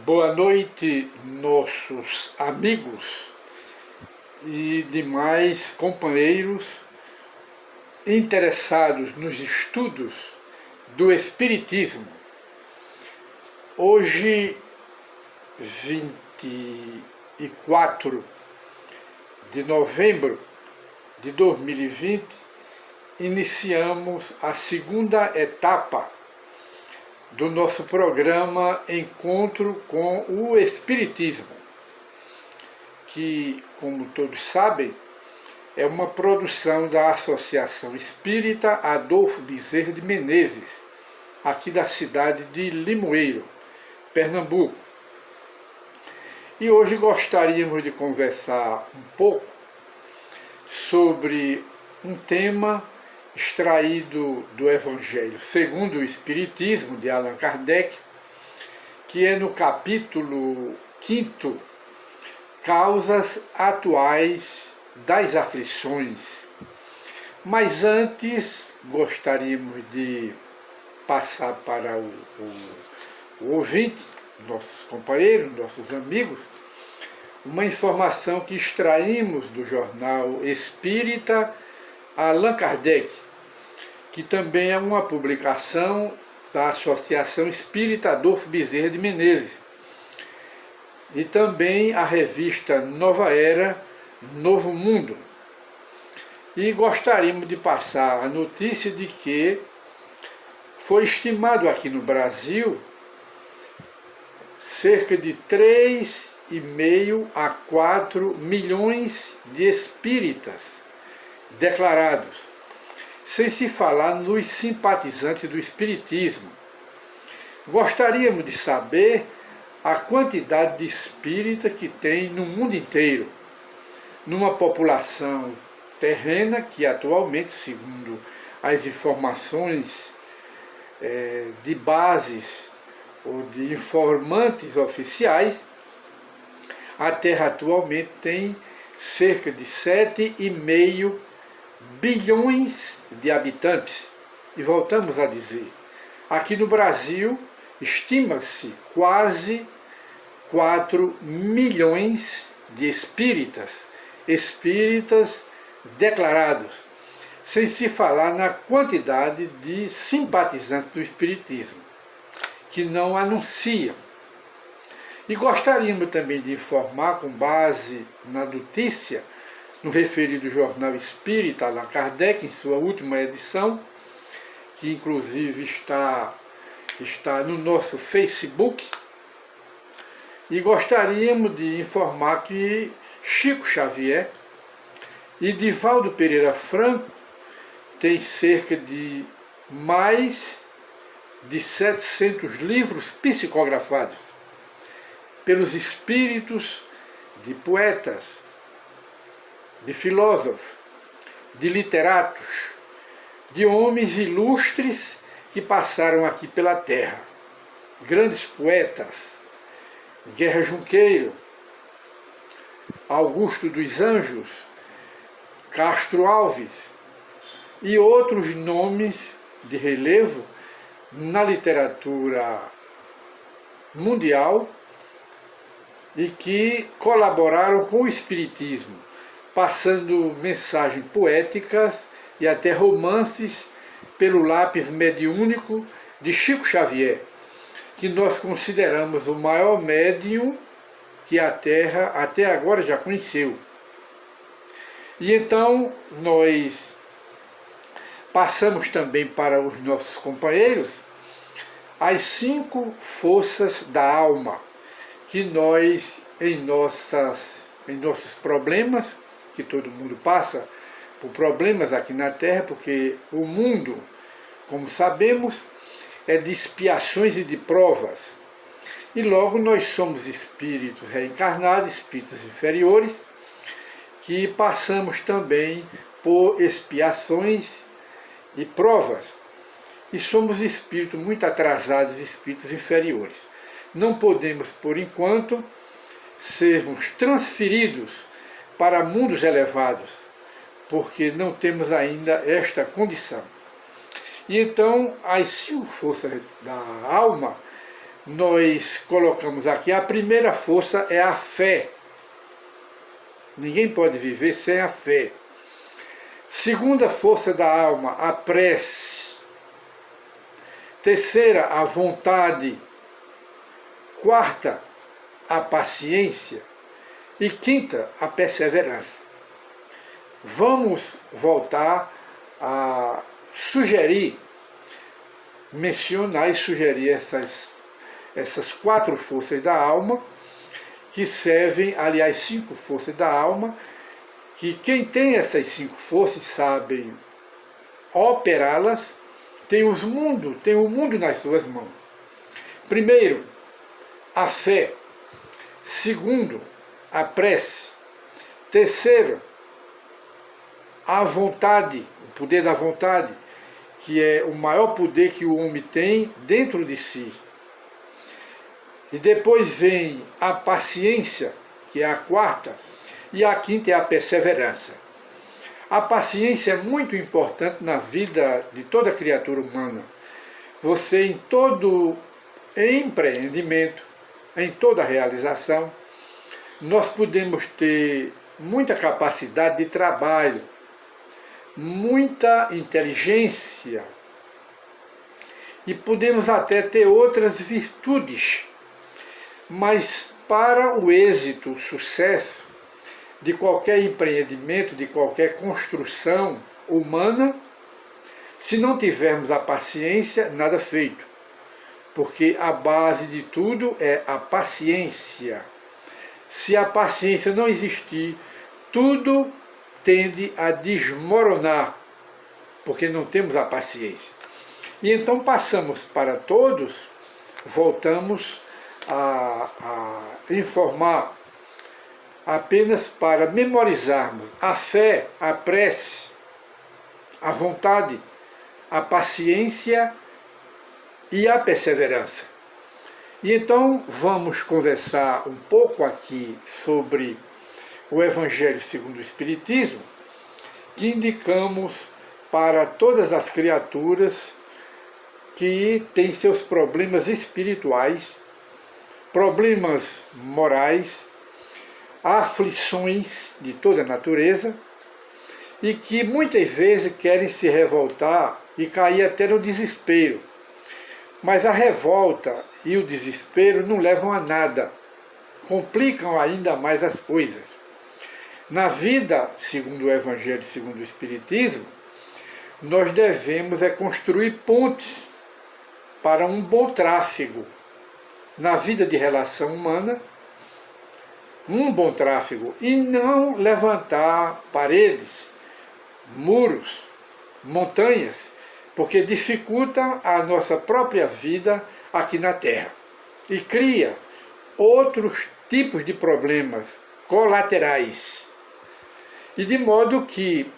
Boa noite, nossos amigos e demais companheiros interessados nos estudos do Espiritismo. Hoje, 24 de novembro de 2020, iniciamos a segunda etapa do nosso programa Encontro com o Espiritismo, que, como todos sabem, é uma produção da Associação Espírita Adolfo Bezerra de Menezes, aqui da cidade de Limoeiro, Pernambuco. E hoje gostaríamos de conversar um pouco sobre um tema extraído do Evangelho segundo o Espiritismo, de Allan Kardec, que é no capítulo 5º, Causas Atuais das Aflições. Mas antes, gostaríamos de passar para o ouvinte, nossos companheiros, nossos amigos, uma informação que extraímos do jornal Espírita Allan Kardec, que também é uma publicação da Associação Espírita Adolfo Bezerra de Menezes, e também a revista Nova Era, Novo Mundo. E gostaríamos de passar a notícia de que foi estimado aqui no Brasil cerca de 3,5 a 4 milhões de espíritas declarados, sem se falar nos simpatizantes do Espiritismo. Gostaríamos de saber a quantidade de espírita que tem no mundo inteiro, numa população terrena que atualmente, segundo as informações de bases ou de informantes oficiais, a Terra atualmente tem cerca de 7,5 bilhões de habitantes. E voltamos a dizer, aqui no Brasil estima-se quase 4 milhões de espíritas declarados, sem se falar na quantidade de simpatizantes do Espiritismo, que não anunciam. E gostaríamos também de informar, com base na notícia, no referido jornal Espírita Allan Kardec, em sua última edição, que inclusive está no nosso Facebook, e gostaríamos de informar que Chico Xavier e Divaldo Pereira Franco têm cerca de mais de 700 livros psicografados pelos espíritos de poetas, de filósofos, de literatos, de homens ilustres que passaram aqui pela terra. Grandes poetas, Guerra Junqueiro, Augusto dos Anjos, Castro Alves e outros nomes de relevo na literatura mundial e que colaboraram com o Espiritismo, passando mensagens poéticas e até romances pelo lápis mediúnico de Chico Xavier, que nós consideramos o maior médium que a Terra até agora já conheceu. E então nós passamos também para os nossos companheiros as 5 forças da alma, que nós, em nossos problemas, que todo mundo passa por problemas aqui na Terra, porque o mundo, como sabemos, é de expiações e de provas. E logo nós somos espíritos reencarnados, espíritos inferiores, que passamos também por expiações e provas. E somos espíritos muito atrasados, espíritos inferiores. Não podemos, por enquanto, sermos transferidos para mundos elevados, porque não temos ainda esta condição. E então as 5 forças da alma nós colocamos aqui, a primeira força é a fé. Ninguém pode viver sem a fé. Segunda força da alma, a prece. Terceira, a vontade. Quarta, a paciência. E quinta, a perseverança. Vamos voltar a mencionar e sugerir essas 4 forças da alma, que servem, aliás, 5 forças da alma, que quem tem essas 5 forças sabem operá-las, tem o mundo nas suas mãos. Primeiro, a fé. Segundo, a prece. Terceiro, a vontade, o poder da vontade, que é o maior poder que o homem tem dentro de si. E depois vem a paciência, que é a quarta, e a quinta é a perseverança. A paciência é muito importante na vida de toda criatura humana. Você, em todo empreendimento, em toda realização, nós podemos ter muita capacidade de trabalho, muita inteligência, e podemos até ter outras virtudes, mas para o êxito, o sucesso de qualquer empreendimento, de qualquer construção humana, se não tivermos a paciência, nada feito, porque a base de tudo é a paciência. Se a paciência não existir, tudo tende a desmoronar, porque não temos a paciência. E então passamos para todos, voltamos a informar apenas para memorizarmos a fé, a prece, a vontade, a paciência e a perseverança. E então vamos conversar um pouco aqui sobre o Evangelho segundo o Espiritismo, que indicamos para todas as criaturas que têm seus problemas espirituais, problemas morais, aflições de toda natureza, e que muitas vezes querem se revoltar e cair até no desespero. Mas a revolta e o desespero não levam a nada, complicam ainda mais as coisas. Na vida, segundo o Evangelho, segundo o Espiritismo, nós devemos construir pontes para um bom tráfego. Na vida de relação humana, um bom tráfego, e não levantar paredes, muros, montanhas, porque dificulta a nossa própria vida aqui na Terra e cria outros tipos de problemas colaterais. E de modo que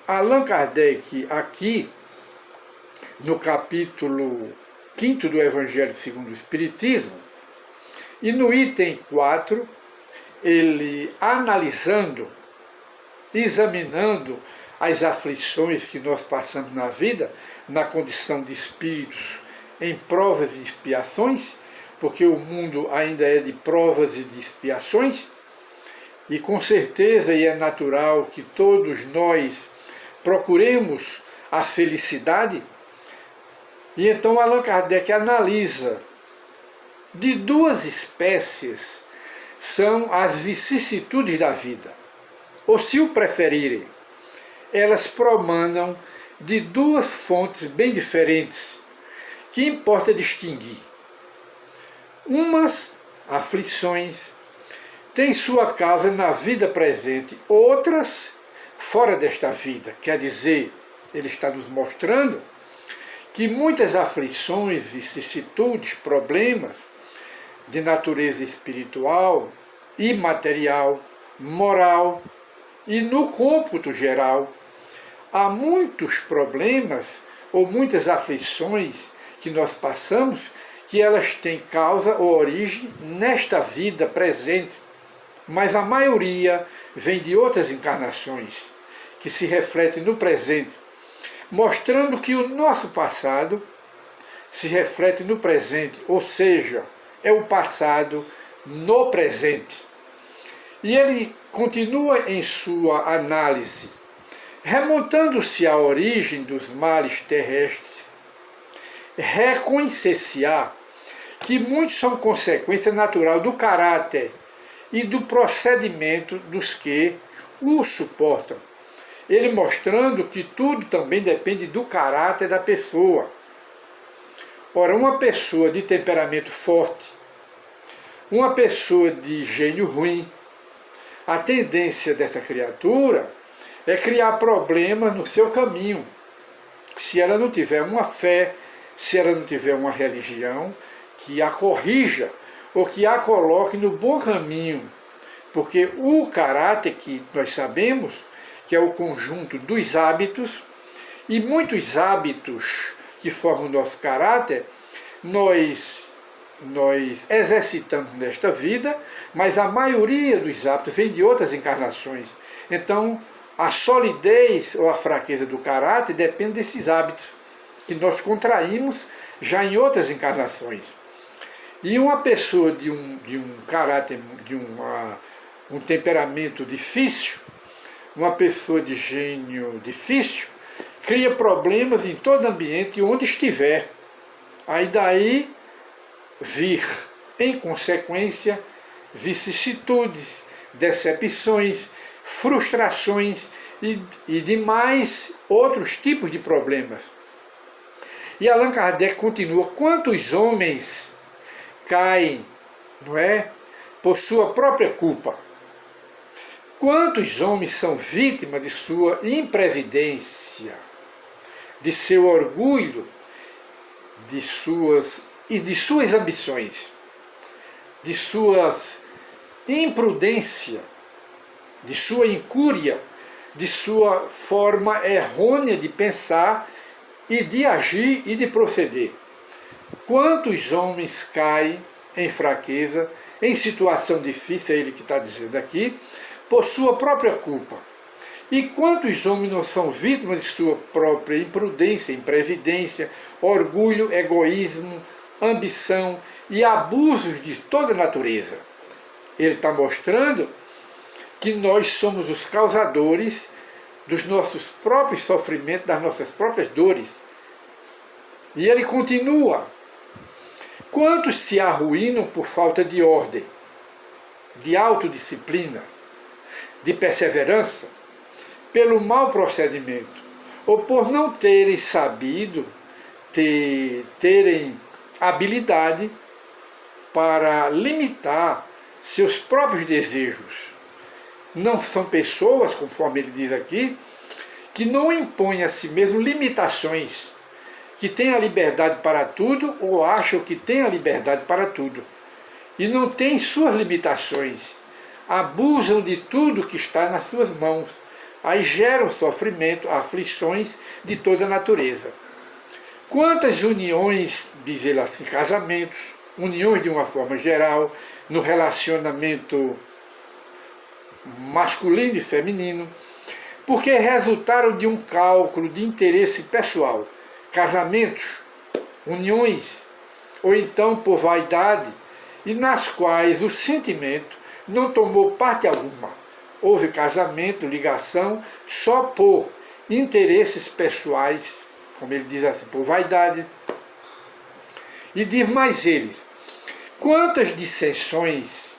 Allan Kardec, aqui no capítulo 5º do Evangelho segundo o Espiritismo, e no item 4, ele analisando, examinando as aflições que nós passamos na vida, na condição de espíritos, em provas e expiações, porque o mundo ainda é de provas e de expiações, e com certeza, e é natural que todos nós procuremos a felicidade. E então Allan Kardec analisa de 2 espécies são as vicissitudes da vida, ou se o preferirem, elas promanam de 2 fontes bem diferentes, que importa distinguir. Umas aflições têm sua causa na vida presente, outras fora desta vida. Quer dizer, ele está nos mostrando que muitas aflições, vicissitudes, problemas de natureza espiritual, imaterial, moral e no cômputo geral, há muitos problemas ou muitas aflições que nós passamos que elas têm causa ou origem nesta vida presente, mas a maioria vem de outras encarnações que se refletem no presente, mostrando que o nosso passado se reflete no presente, ou seja, é o passado no presente. E ele continua em sua análise, remontando-se à origem dos males terrestres, reconhecer-se-á que muitos são consequência natural do caráter e do procedimento dos que o suportam. Ele mostrando que tudo também depende do caráter da pessoa. Ora, uma pessoa de temperamento forte, uma pessoa de gênio ruim, a tendência dessa criatura é criar problemas no seu caminho. Se ela não tiver uma fé, se ela não tiver uma religião que a corrija ou que a coloque no bom caminho. Porque o caráter, que nós sabemos que é o conjunto dos hábitos, e muitos hábitos que formam o nosso caráter, nós exercitamos nesta vida, mas a maioria dos hábitos vem de outras encarnações. Então, a solidez ou a fraqueza do caráter depende desses hábitos que nós contraímos já em outras encarnações. E uma pessoa de um caráter, de um temperamento difícil, uma pessoa de gênio difícil, cria problemas em todo ambiente onde estiver. Aí daí vir, em consequência, vicissitudes, decepções, frustrações e demais outros tipos de problemas. E Allan Kardec continua: quantos homens caem, não é, por sua própria culpa? Quantos homens são vítimas de sua imprevidência, de seu orgulho, de suas ambições, de suas imprudência, de sua incúria, de sua forma errônea de pensar e de agir e de proceder? Quantos homens caem em fraqueza, em situação difícil, é ele que está dizendo aqui, por sua própria culpa? E quantos homens não são vítimas de sua própria imprudência, imprevidência, orgulho, egoísmo, ambição e abusos de toda natureza? Ele está mostrando que nós somos os causadores dos nossos próprios sofrimentos, das nossas próprias dores. E ele continua: quantos se arruinam por falta de ordem, de autodisciplina, de perseverança, pelo mau procedimento, ou por não terem sabido, terem habilidade para limitar seus próprios desejos. Não são pessoas, conforme ele diz aqui, que não impõem a si mesmo limitações, que têm a liberdade para tudo ou acham que têm a liberdade para tudo, e não têm suas limitações, abusam de tudo que está nas suas mãos, aí geram sofrimento, aflições de toda a natureza. Quantas uniões, diz ele assim, casamentos, uniões de uma forma geral, no relacionamento masculino e feminino, porque resultaram de um cálculo de interesse pessoal, casamentos, uniões, ou então por vaidade, e nas quais o sentimento não tomou parte alguma. Houve casamento, ligação, só por interesses pessoais, como ele diz assim, por vaidade. E diz mais ele: quantas dissensões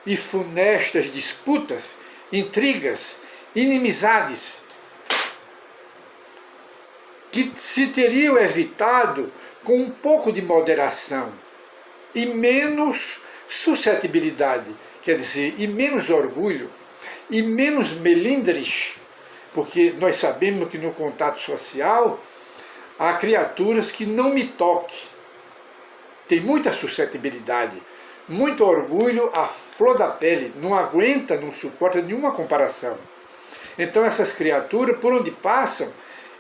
e funestas disputas, intrigas, inimizades, que se teriam evitado com um pouco de moderação e menos suscetibilidade, quer dizer, e menos orgulho, e menos melindres, porque nós sabemos que no contato social há criaturas que não me toquem, tem muita suscetibilidade, muito orgulho à flor da pele, não aguenta, não suporta nenhuma comparação. Então essas criaturas, por onde passam,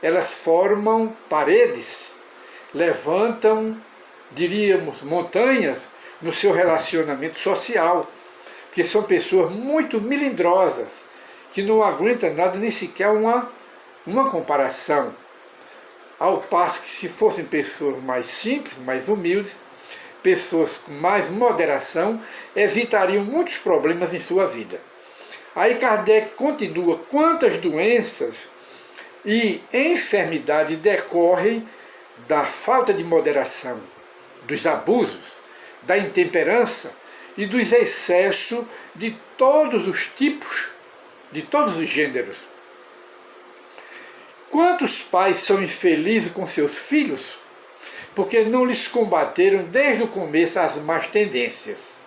elas formam paredes, levantam, diríamos, montanhas no seu relacionamento social, porque são pessoas muito melindrosas, que não aguentam nada, nem sequer uma comparação. Ao passo que, se fossem pessoas mais simples, mais humildes, pessoas com mais moderação evitariam muitos problemas em sua vida. Aí Kardec continua: quantas doenças e enfermidades decorrem da falta de moderação, dos abusos, da intemperança e dos excessos de todos os tipos, de todos os gêneros. Quantos pais são infelizes com seus filhos porque não lhes combateram desde o começo as más tendências?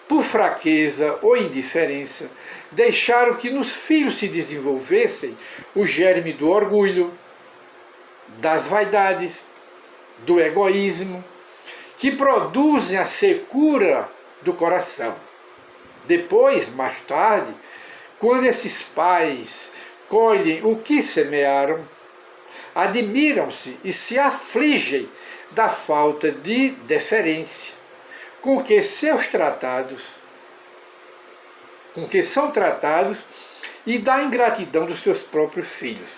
Por fraqueza ou indiferença, deixaram que nos filhos se desenvolvessem o germe do orgulho, das vaidades, do egoísmo, que produzem a secura do coração. Depois, mais tarde, quando esses pais colhem o que semearam, admiram-se e se afligem da falta de deferência com que são tratados e da ingratidão dos seus próprios filhos.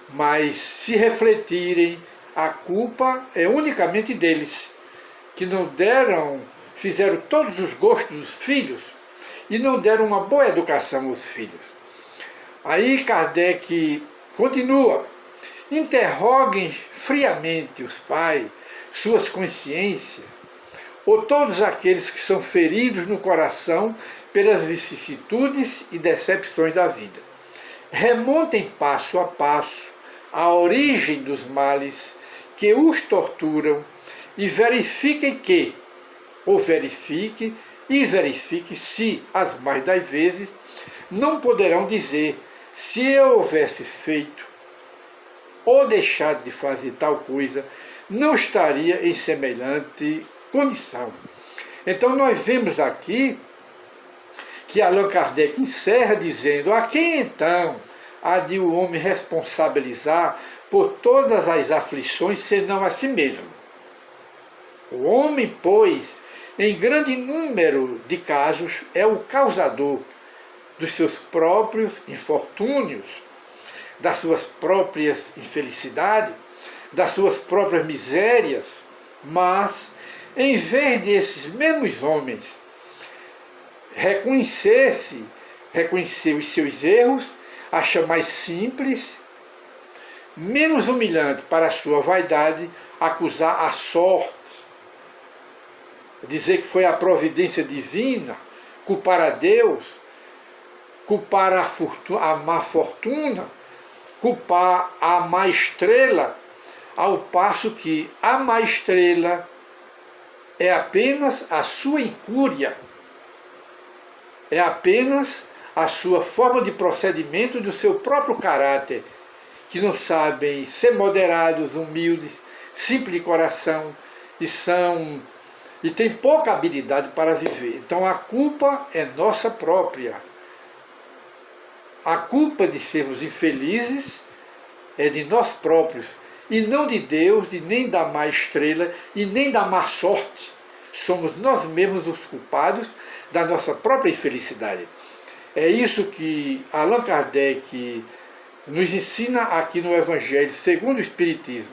Mas, se refletirem, a culpa é unicamente deles, que não fizeram todos os gostos dos filhos e não deram uma boa educação aos filhos. Aí Kardec continua: interroguem friamente os pais, suas consciências, ou todos aqueles que são feridos no coração pelas vicissitudes e decepções da vida. Remontem passo a passo a origem dos males que os torturam e verifique se, as mais das vezes, não poderão dizer: se eu houvesse feito ou deixado de fazer tal coisa, não estaria em semelhante condição. Então nós vemos aqui que Allan Kardec encerra dizendo: a quem então há de o homem responsabilizar por todas as aflições, senão a si mesmo? O homem, pois, em grande número de casos, é o causador dos seus próprios infortúnios, das suas próprias infelicidades, das suas próprias misérias. Mas, em vez desses mesmos homens reconhecer os seus erros, acha mais simples, menos humilhante para a sua vaidade, acusar a sorte, dizer que foi a providência divina, culpar a Deus, culpar a má fortuna, culpar a má estrela, ao passo que a má estrela é apenas a sua incúria, é apenas a sua forma de procedimento do seu próprio caráter, que não sabem ser moderados, humildes, simples de coração e têm pouca habilidade para viver. Então a culpa é nossa própria. A culpa de sermos infelizes é de nós próprios, e não de Deus, e nem da má estrela, e nem da má sorte. Somos nós mesmos os culpados da nossa própria infelicidade. É isso que Allan Kardec nos ensina aqui no Evangelho segundo o Espiritismo.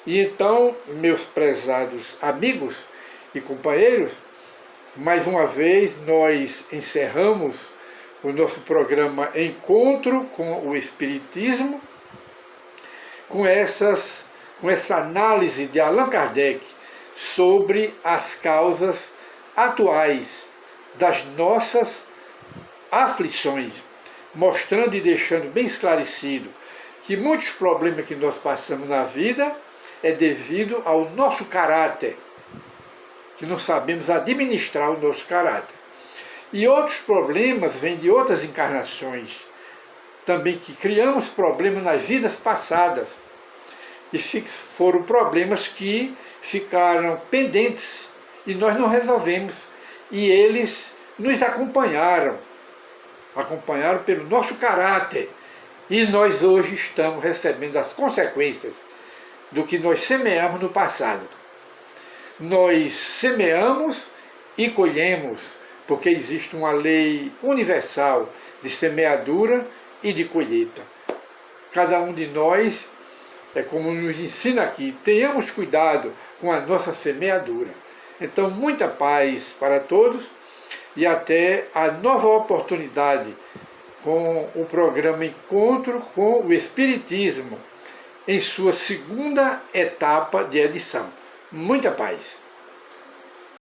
E então, meus prezados amigos e companheiros, mais uma vez nós encerramos o nosso programa Encontro com o Espiritismo, com essa análise de Allan Kardec sobre as causas atuais das nossas aflições, mostrando e deixando bem esclarecido que muitos problemas que nós passamos na vida é devido ao nosso caráter, que não sabemos administrar o nosso caráter. E outros problemas vêm de outras encarnações, também que criamos problemas nas vidas passadas, e foram problemas que ficaram pendentes e nós não resolvemos, e eles nos acompanharam pelo nosso caráter, e nós hoje estamos recebendo as consequências do que nós semeamos no passado. Nós semeamos e colhemos, porque existe uma lei universal de semeadura e de colheita. Cada um de nós, é como nos ensina aqui, tenhamos cuidado com a nossa semeadura. Então, muita paz para todos e até a nova oportunidade com o programa Encontro com o Espiritismo, em sua segunda etapa de edição. Muita paz!